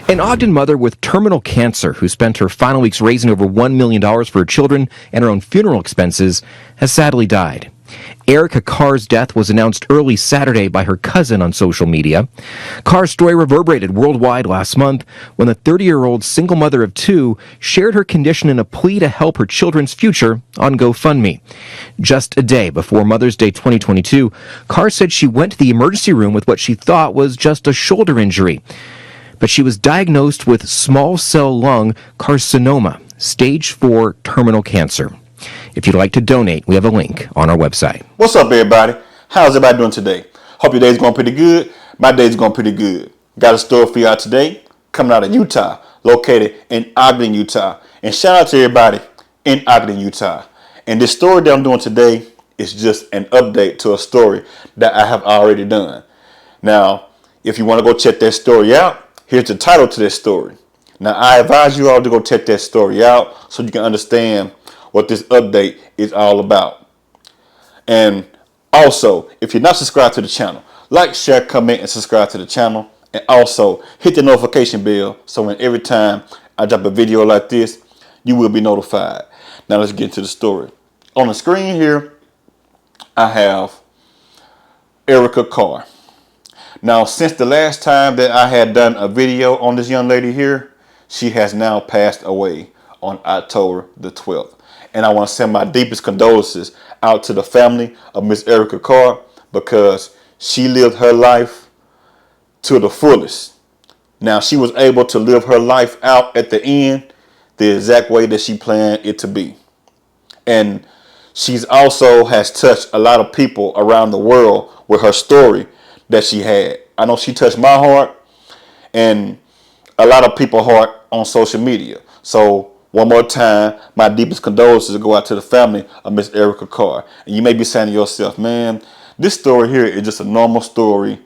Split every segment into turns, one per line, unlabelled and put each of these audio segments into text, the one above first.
An Ogden mother with terminal cancer who spent her final weeks raising over $1 million for her children and her own funeral expenses has sadly died. Erica Carr's death was announced early Saturday by her cousin on social media. Carr's story reverberated worldwide last month when the 30-year-old single mother of two shared her condition in a plea to help her children's future on Gofundme. Just a day before Mother's Day 2022, Carr said she went to the emergency room with what she thought was just a shoulder injury. But she was diagnosed with small cell lung carcinoma, stage 4 terminal cancer. If you'd like to donate, we have a link on our website.
What's up, everybody? How's everybody doing today? Hope your day's going pretty good. My day's going pretty good. Got a story for y'all today, coming out of Utah, located in Ogden, Utah. And shout out to everybody in Ogden, Utah. And this story that I'm doing today is just an update to a story that I have already done. Now, if you want to go check that story out, here's the title to this story. Now, I advise you all to go check that story out so you can understand what this update is all about. And also, if you're not subscribed to the channel, like, share, comment, and subscribe to the channel. And also, hit the notification bell so when every time I drop a video like this, you will be notified. Now, let's get into the story. On the screen here, I have Erica Carr. Now, since the last time that I had done a video on this young lady here, she has now passed away on October the 12th. And I want to send my deepest condolences out to the family of Miss Erica Carr because she lived her life to the fullest. Now, she was able to live her life out at the end the exact way that she planned it to be. And she's also has touched a lot of people around the world with her story that she had. I know she touched my heart and a lot of people's heart on social media. So one more time, my deepest condolences go out to the family of Miss Erica Carr. And you may be saying to yourself, man, this story here is just a normal story,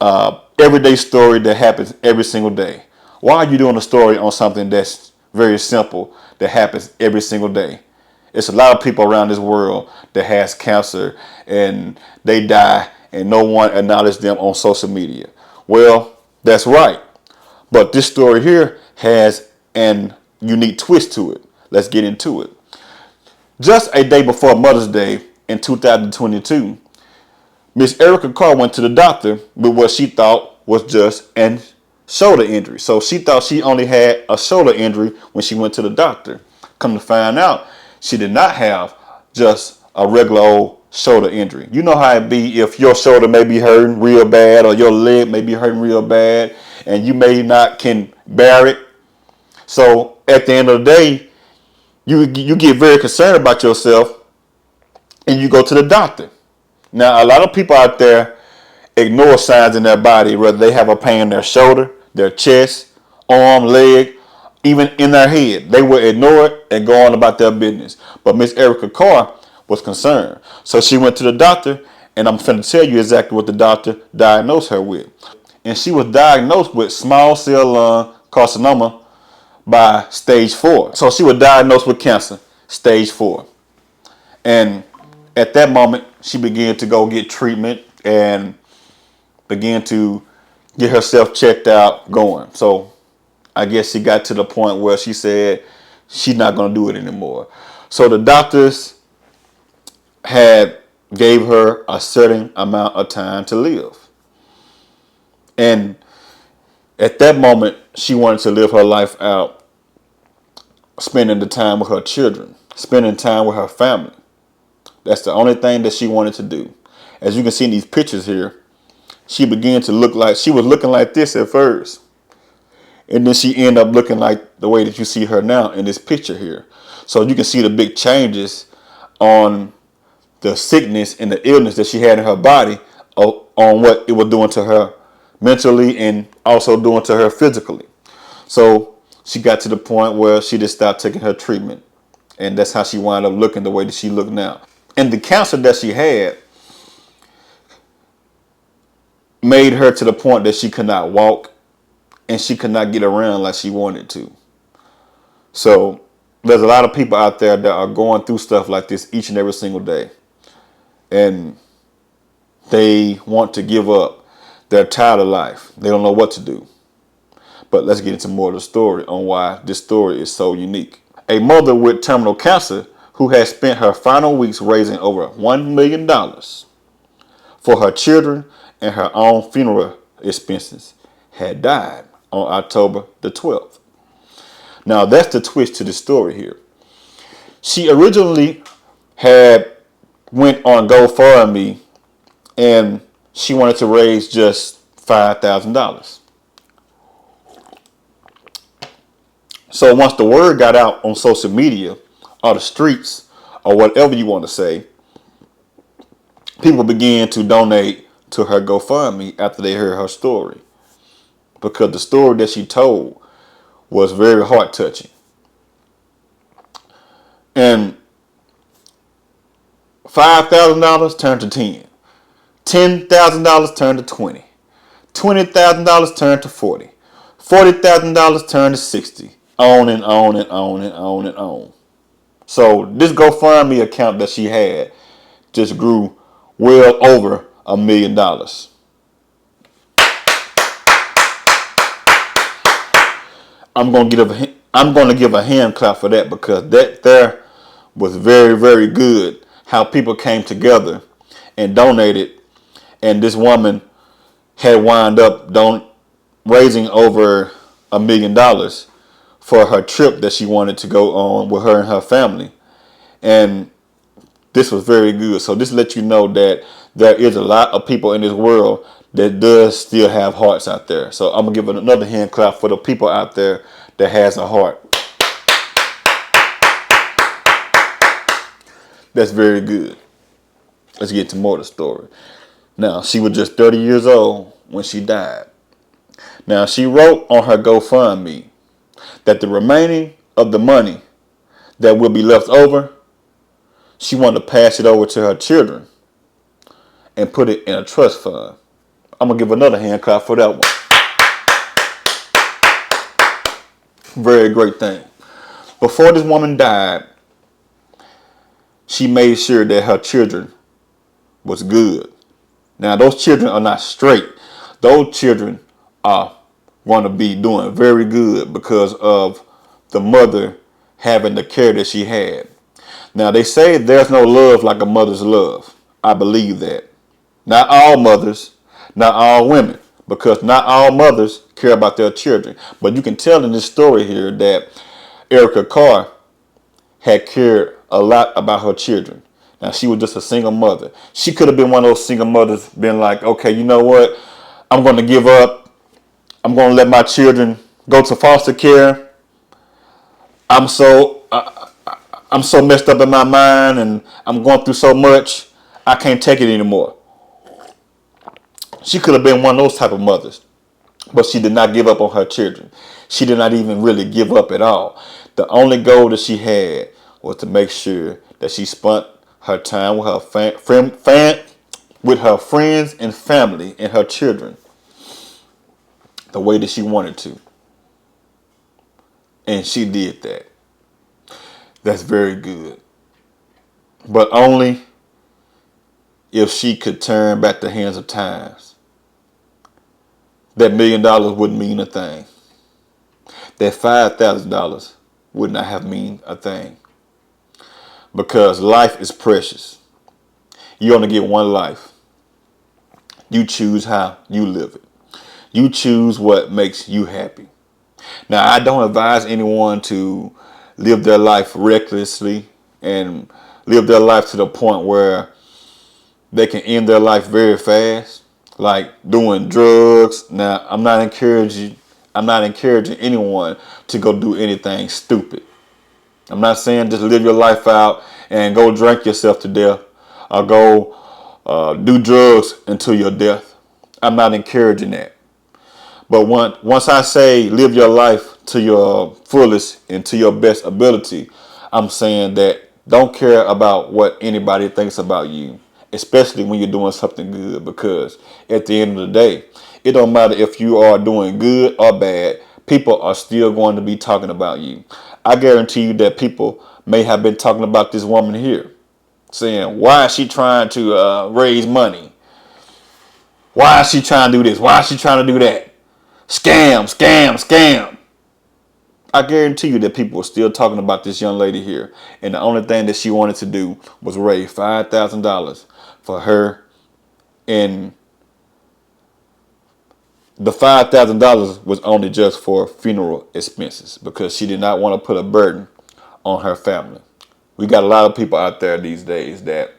everyday story that happens every single day. Why are you doing a story on something that's very simple that happens every single day? It's a lot of people around this world that has cancer and they die and no one acknowledges them on social media. Well, that's right. But this story here has an unique twist to it. Let's get into it. Just a day before Mother's Day in 2022, Miss Erica Carr went to the doctor with what she thought was just a shoulder injury. So she thought she only had a shoulder injury when she went to the doctor. Come to find out, she did not have just a regular old shoulder injury. You know how it be if your shoulder may be hurting real bad or your leg may be hurting real bad and you may not can bear it. So at the end of the day, you get very concerned about yourself and you go to the doctor. Now, a lot of people out there ignore signs in their body, whether they have a pain in their shoulder, their chest, arm, leg, even in their head. They will ignore it and go on about their business. But Miss Erica Carr was concerned. So she went to the doctor, and I'm going to tell you exactly what the doctor diagnosed her with. And she was diagnosed with small cell lung carcinoma by stage 4. So she was diagnosed with cancer, stage 4. And at that moment, she began to go get treatment and began to get herself checked out going. So I guess she got to the point where she said she's not going to do it anymore. So the doctors gave her a certain amount of time to live. And at that moment, she wanted to live her life out, spending the time with her children, spending time with her family. That's the only thing that she wanted to do. As you can see in these pictures here, she began to look like, she was looking like this at first. And then she ended up looking like the way that you see her now in this picture here. So you can see the big changes on the sickness and the illness that she had in her body on what it was doing to her mentally and also doing to her physically. So she got to the point where she just stopped taking her treatment. And that's how she wound up looking the way that she looked now. And the cancer that she had made her to the point that she could not walk and she could not get around like she wanted to. So there's a lot of people out there that are going through stuff like this each and every single day. And they want to give up. They're tired of life. They don't know what to do. But let's get into more of the story on why this story is so unique. A mother with terminal cancer who had spent her final weeks raising over $1 million for her children and her own funeral expenses had died on October the 12th. Now that's the twist to the story here. She originally had went on GoFundMe and she wanted to raise just $5,000. So once the word got out on social media or the streets or whatever you want to say, people began to donate to her GoFundMe after they heard her story, because the story that she told was very heart touching. And $5,000 turned to 10. $10,000 turned to 20. $20,000 turned to 40. $40,000 turned to 60. On and on and on and on and on. So this GoFundMe account that she had just grew well over $1 million. I'm gonna give a hand clap for that, because that there was very, very good. How people came together and donated, and this woman had wound up raising over $1 million for her trip that she wanted to go on with her and her family. And this was very good. So this lets you know that there is a lot of people in this world that does still have hearts out there. So I'm gonna give another hand clap for the people out there that has a heart. That's very good. Let's get to more of the story. Now, she was just 30 years old when she died. Now, she wrote on her GoFundMe that the remaining of the money that will be left over, she wanted to pass it over to her children and put it in a trust fund. I'm going to give another hand clap for that one. Very great thing. Before this woman died, she made sure that her children was good. Now, those children are not straight. Those children are going to be doing very good because of the mother having the care that she had. Now, they say there's no love like a mother's love. I believe that. Not all mothers, not all women, because not all mothers care about their children. But you can tell in this story here that Erica Carr had cared a lot about her children. Now, she was just a single mother. She could have been one of those single mothers, been like, okay, you know what? I'm going to give up. I'm going to let my children go to foster care. I'm so messed up in my mind, and I'm going through so much. I can't take it anymore. She could have been one of those type of mothers, but she did not give up on her children. She did not even really give up at all. The only goal that she had was to make sure that she spent her time with her friends and family and her children the way that she wanted to. And she did that. That's very good. But only if she could turn back the hands of times. That $1 million wouldn't mean a thing. That $5,000 would not have mean a thing. Because life is precious. You only get one life. You choose how you live it. You choose what makes you happy. Now, I don't advise anyone to live their life recklessly and live their life to the point where they can end their life very fast, like doing drugs. Now, I'm not encouraging anyone to go do anything stupid. I'm not saying just live your life out and go drink yourself to death or go do drugs until your death. I'm not encouraging that. But once I say live your life to your fullest and to your best ability, I'm saying that don't care about what anybody thinks about you, especially when you're doing something good, because at the end of the day, it don't matter if you are doing good or bad, people are still going to be talking about you. I guarantee you that people may have been talking about this woman here, saying, why is she trying to raise money? Why is she trying to do this? Why is she trying to do that? Scam, scam, scam. I guarantee you that people are still talking about this young lady here. And the only thing that she wanted to do was raise $5,000 for her. And the $5,000 was only just for funeral expenses because she did not want to put a burden on her family. We got a lot of people out there these days that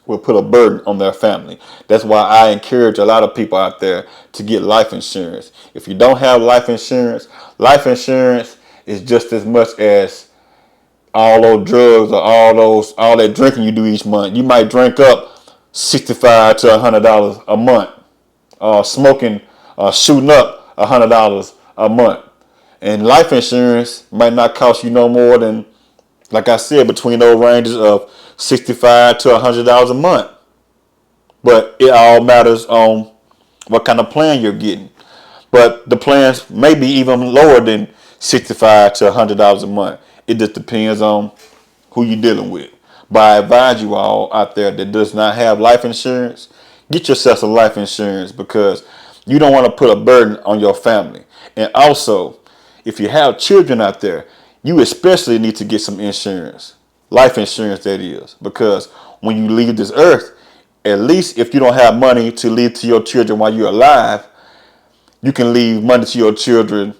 will put a burden on their family. That's why I encourage a lot of people out there to get life insurance. If you don't have life insurance is just as much as all those drugs or all that drinking you do each month. You might drink up $65 to $100 a month. Smoking, shooting up $100 a month. And life insurance might not cost you no more than, like I said, between those ranges of $65 to $100 a month. But it all matters on what kind of plan you're getting. But the plans may be even lower than $65 to $100 a month. It just depends on who you're dealing with. But I advise you all out there that does not have life insurance, get yourself some life insurance because you don't want to put a burden on your family. And also, if you have children out there, you especially need to get some insurance. Life insurance, that is. Because when you leave this earth, at least if you don't have money to leave to your children while you're alive, you can leave money to your children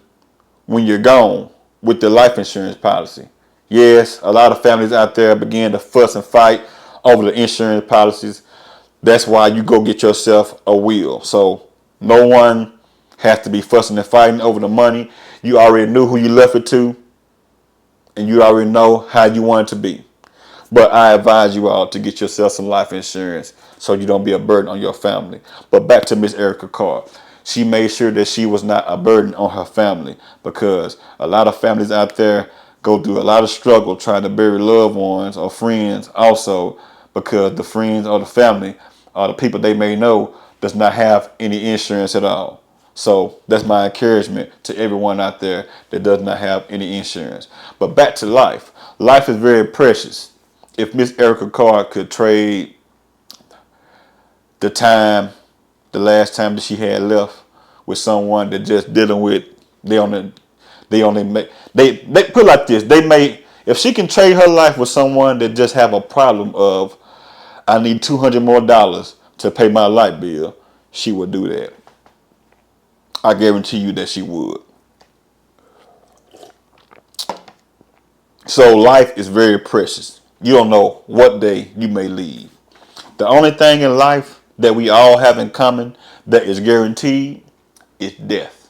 when you're gone with the life insurance policy. Yes, a lot of families out there begin to fuss and fight over the insurance policies. That's why you go get yourself a will. So no one has to be fussing and fighting over the money. You already knew who you left it to, and you already know how you want it to be. But I advise you all to get yourself some life insurance so you don't be a burden on your family. But back to Miss Erica Carr. She made sure that she was not a burden on her family because a lot of families out there go through a lot of struggle trying to bury loved ones or friends also because the friends or the family or the people they may know does not have any insurance at all. So that's my encouragement to everyone out there that does not have any insurance. But back to life. Life is very precious. If Miss Erica Carr could trade the last time that she had left with someone that just dealing with, they put it like this, they may, if she can trade her life with someone that just have a problem of, I need $200 more to pay my light bill, she would do that. I guarantee you that she would. So life is very precious. You don't know what day you may leave. The only thing in life that we all have in common that is guaranteed is death.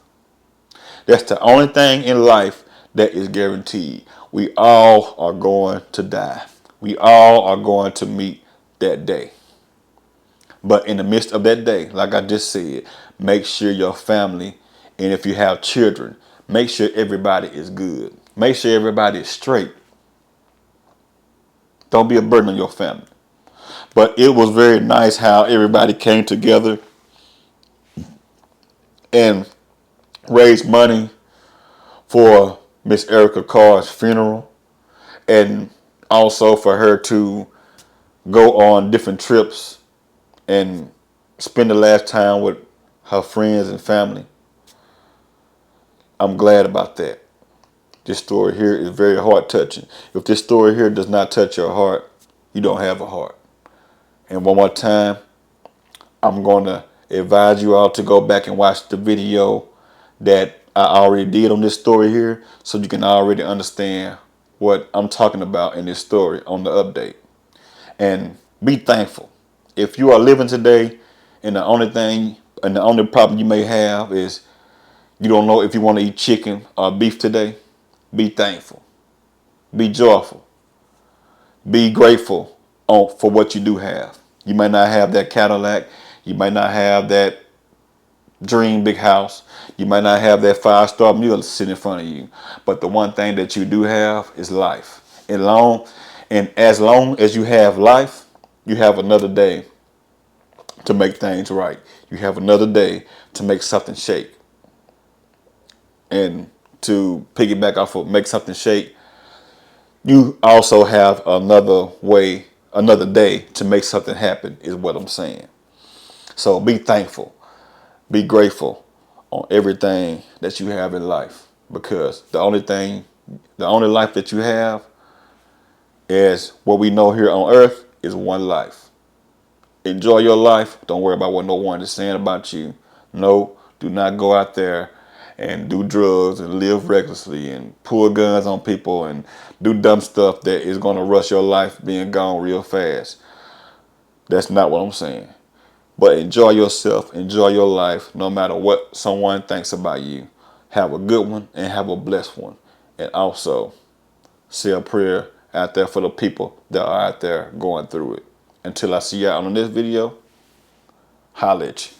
That's the only thing in life that is guaranteed. We all are going to die. We all are going to meet that day. But in the midst of that day, like I just said, make sure your family, and if you have children, make sure everybody is good. Make sure everybody is straight. Don't be a burden on your family. But it was very nice how everybody came together and raised money for Miss Erica Carr's funeral and also for her to go on different trips and spend the last time with her friends and family. I'm glad about that. This story here is very heart touching. If this story here does not touch your heart, you don't have a heart. And one more time, I'm going to advise you all to go back and watch the video that I already did on this story here so you can already understand what I'm talking about in this story on the update. And be thankful. If you are living today and the only problem you may have is you don't know if you want to eat chicken or beef today, be thankful. Be joyful. Be grateful for what you do have. You may not have that Cadillac. You may not have that dream big house. You might not have that 5-star meal sitting in front of you. But the one thing that you do have is life. And as long as you have life, you have another day to make things right. You have another day to make something shake. And to piggyback off of make something shake, you also have another day to make something happen is what I'm saying. So be thankful, be grateful on everything that you have in life, because the only life that you have is what we know here on earth is one life. Enjoy your life. Don't worry about what no one is saying about you. No, do not go out there and do drugs and live recklessly and pull guns on people and do dumb stuff that is going to rush your life being gone real fast. That's not what I'm saying. But enjoy yourself, enjoy your life, no matter what someone thinks about you. Have a good one and have a blessed one. And also, say a prayer out there for the people that are out there going through it. Until I see y'all on this video, holla at you.